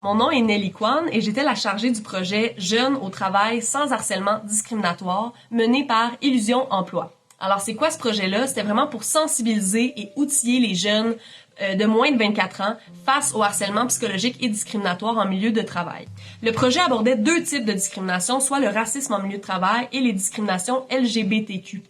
Mon nom est Nelly Kwan et j'étais la chargée du projet Jeunes au travail sans harcèlement discriminatoire mené par Illusion Emploi. Alors c'est quoi ce projet-là? C'était vraiment pour sensibiliser et outiller les jeunes de moins de 24 ans face au harcèlement psychologique et discriminatoire en milieu de travail. Le projet abordait deux types de discrimination, soit le racisme en milieu de travail et les discriminations LGBTQ+.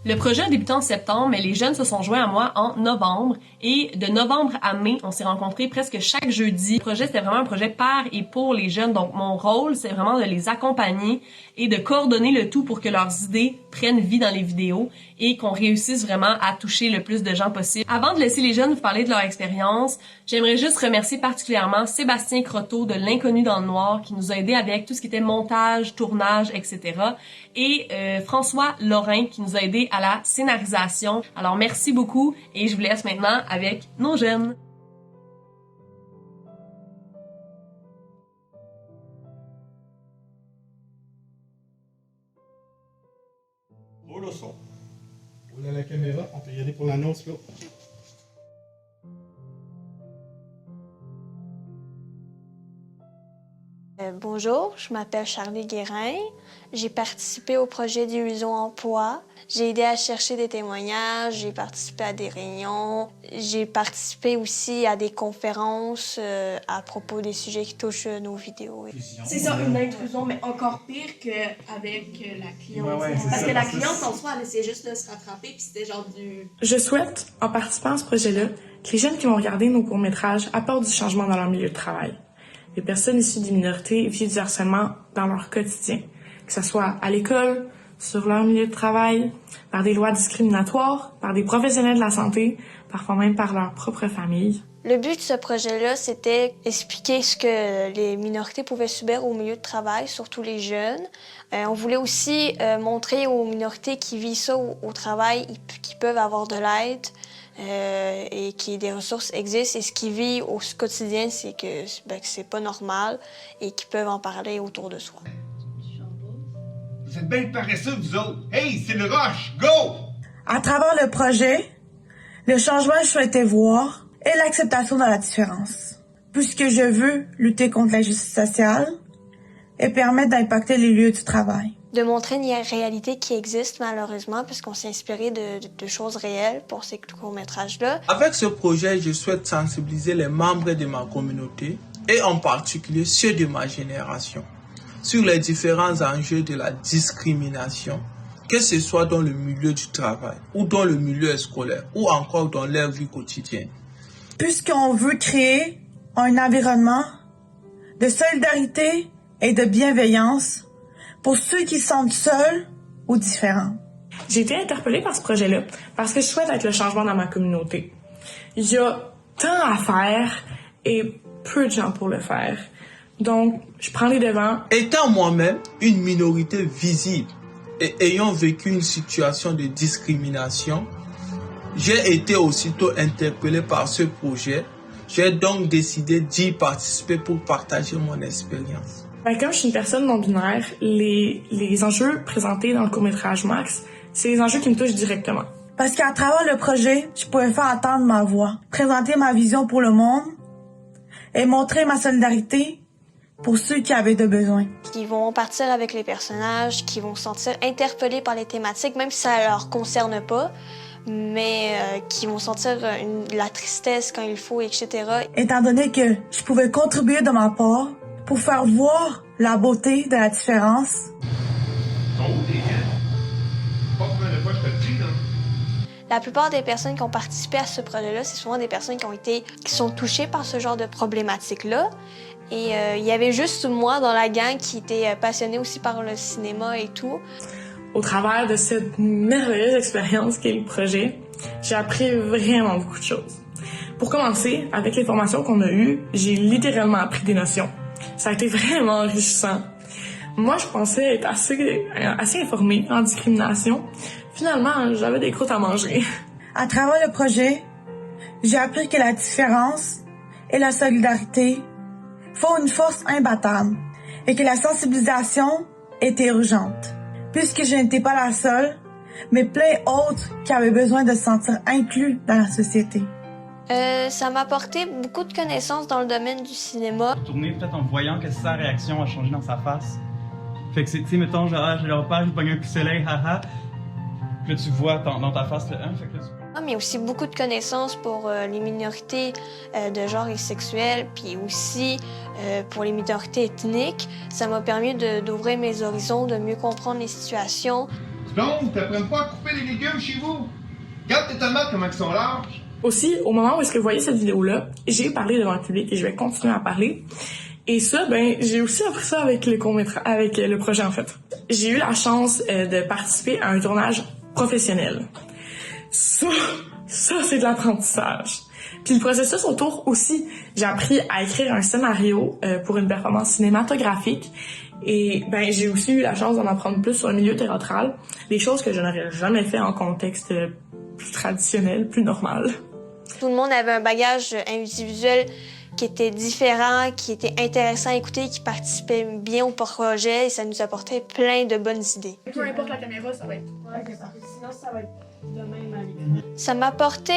Le projet a débuté en septembre, mais les jeunes se sont joints à moi en novembre. Et de novembre à mai, on s'est rencontrés presque chaque jeudi. Le projet, c'était vraiment un projet par et pour les jeunes. Donc, mon rôle, c'est vraiment de les accompagner et de coordonner le tout pour que leurs idées prennent vie dans les vidéos et qu'on réussisse vraiment à toucher le plus de gens possible. Avant de laisser les jeunes vous parler de leur expérience, j'aimerais juste remercier particulièrement Sébastien Croteau de L'Inconnu dans le Noir qui nous a aidés avec tout ce qui était montage, tournage, etc. Et François Lorrain qui nous a aidés à la scénarisation. Alors merci beaucoup et je vous laisse maintenant avec nos jeunes. Oh le son. Voilà la caméra, on peut y aller pour l'annonce là. Bonjour, je m'appelle Charlie Guérin. J'ai participé au projet d'Illusion Emploi. J'ai aidé à chercher des témoignages, j'ai participé à des réunions. J'ai participé aussi à des conférences à propos des sujets qui touchent nos vidéos. C'est ça, une intrusion, mais encore pire qu'avec la cliente. Ouais, parce ça, que la parce que cliente, en soi, elle essayait juste de se rattraper, puis c'était genre du... Je souhaite, en participant à ce projet-là, que les jeunes qui vont regarder nos courts-métrages apportent du changement dans leur milieu de travail. Les personnes issues des minorités vivent du harcèlement dans leur quotidien, que ce soit à l'école, sur leur milieu de travail, par des lois discriminatoires, par des professionnels de la santé, parfois même par leur propre famille. Le but de ce projet-là, c'était expliquer ce que les minorités pouvaient subir au milieu de travail, surtout les jeunes. On voulait aussi montrer aux minorités qui vivent ça au travail qu'ils peuvent avoir de l'aide et que des ressources existent. Et ce qu'ils vivent au quotidien, c'est que c'est pas normal et qu'ils peuvent en parler autour de soi. Vous êtes bien paresseux, vous autres. Hey, c'est le rush, go! À travers le projet, le changement que je souhaitais voir est l'acceptation de la différence. Puisque je veux lutter contre l'injustice sociale et permettre d'impacter les lieux du travail. De montrer une réalité qui existe malheureusement, puisqu'on s'est inspiré de choses réelles pour ces courts-métrages-là. Avec ce projet, je souhaite sensibiliser les membres de ma communauté et en particulier ceux de ma génération sur les différents enjeux de la discrimination, que ce soit dans le milieu du travail ou dans le milieu scolaire ou encore dans leur vie quotidienne. Puisqu'on veut créer un environnement de solidarité et de bienveillance pour ceux qui se sentent seuls ou différents. J'ai été interpellée par ce projet-là parce que je souhaite être le changement dans ma communauté. Il y a tant à faire et peu de gens pour le faire. Donc, je prends les devants. Étant moi-même une minorité visible et ayant vécu une situation de discrimination, j'ai été aussitôt interpellé par ce projet. J'ai donc décidé d'y participer pour partager mon expérience. Comme je suis une personne non-binaire, les enjeux présentés dans le court-métrage Max, c'est les enjeux qui me touchent directement. Parce qu'à travers le projet, je pouvais faire entendre ma voix, présenter ma vision pour le monde et montrer ma solidarité pour ceux qui avaient de besoin. Qui vont partir avec les personnages, qui vont se sentir interpellés par les thématiques, même si ça leur concerne pas, mais qui vont sentir la tristesse quand il faut, etc. Étant donné que je pouvais contribuer de ma part pour faire voir la beauté de la différence. La plupart des personnes qui ont participé à ce projet-là, c'est souvent des personnes qui sont touchées par ce genre de problématiques-là. Et il y avait juste moi dans la gang qui était passionnée aussi par le cinéma et tout. Au travers de cette merveilleuse expérience qu'est le projet, j'ai appris vraiment beaucoup de choses. Pour commencer, avec les formations qu'on a eues, j'ai littéralement appris des notions. Ça a été vraiment enrichissant. Moi, je pensais être assez informée en discrimination. Finalement, j'avais des croûtes à manger. À travers le projet, j'ai appris que la différence et la solidarité font une force imbattable et que la sensibilisation était urgente. Puisque je n'étais pas la seule, mais plein d'autres qui avaient besoin de se sentir inclus dans la société. Ça m'a apporté beaucoup de connaissances dans le domaine du cinéma. Tourner peut-être en voyant que sa réaction a changé dans sa face. Fait que c'est, tu sais, mettons, genre, je leur parle, je pogne un coup de soleil, haha. Puis là, tu vois dans ta face le fait que là, Mais il y a aussi beaucoup de connaissances pour les minorités de genre et sexuel, puis aussi pour les minorités ethniques. Ça m'a permis d'ouvrir mes horizons, de mieux comprendre les situations. Donc, t'apprends pas à couper les légumes chez vous? Regarde tes tomates, comment elles sont larges. Aussi, au moment où est-ce que vous voyez cette vidéo-là, j'ai parlé devant le public et je vais continuer à parler. Et ça, j'ai aussi appris ça avec le projet, en fait. J'ai eu la chance de participer à un tournage professionnel. Ça, c'est de l'apprentissage. Puis le processus autour aussi, j'ai appris à écrire un scénario pour une performance cinématographique. Et j'ai aussi eu la chance d'en apprendre plus sur le milieu théâtral, des choses que je n'aurais jamais fait en contexte plus traditionnel, plus normal. Tout le monde avait un bagage individuel qui était différent, qui était intéressant à écouter, qui participait bien au projet et ça nous apportait plein de bonnes idées. Peu importe la caméra, ça va être... Sinon, ça va être de même à l'écran. Ça m'a apporté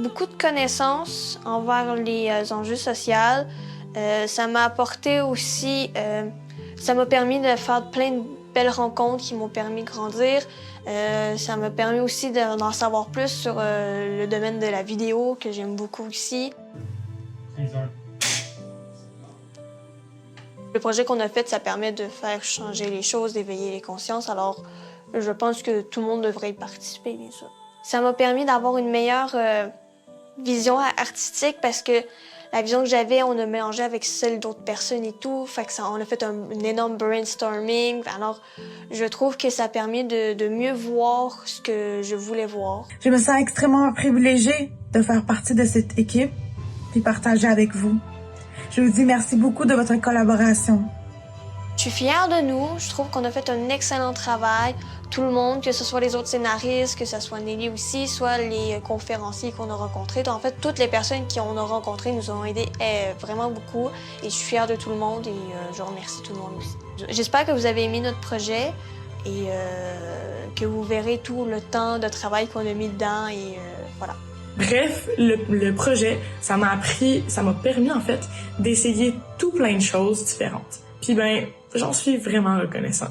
beaucoup de connaissances envers les enjeux sociaux. Ça m'a apporté aussi... ça m'a permis de faire plein de belles rencontres qui m'ont permis de grandir. Ça m'a permis aussi d'en savoir plus sur le domaine de la vidéo, que j'aime beaucoup aussi. Le projet qu'on a fait, ça permet de faire changer les choses, d'éveiller les consciences, alors je pense que tout le monde devrait y participer, bien sûr. Ça m'a permis d'avoir une meilleure vision artistique parce que la vision que j'avais, on a mélangé avec celle d'autres personnes et tout, fait que on a fait un énorme brainstorming, alors je trouve que ça a permis de mieux voir ce que je voulais voir. Je me sens extrêmement privilégiée de faire partie de cette équipe et partager avec vous. Je vous dis merci beaucoup de votre collaboration. Je suis fière de nous. Je trouve qu'on a fait un excellent travail. Tout le monde, que ce soit les autres scénaristes, que ce soit Nelly aussi, soit les conférenciers qu'on a rencontrés. En fait, toutes les personnes qu'on a rencontrées nous ont aidés vraiment beaucoup. Et je suis fière de tout le monde et je remercie tout le monde aussi. J'espère que vous avez aimé notre projet et que vous verrez tout le temps de travail qu'on a mis dedans et voilà. Bref, le projet, ça m'a permis en fait d'essayer tout plein de choses différentes. Puis j'en suis vraiment reconnaissante.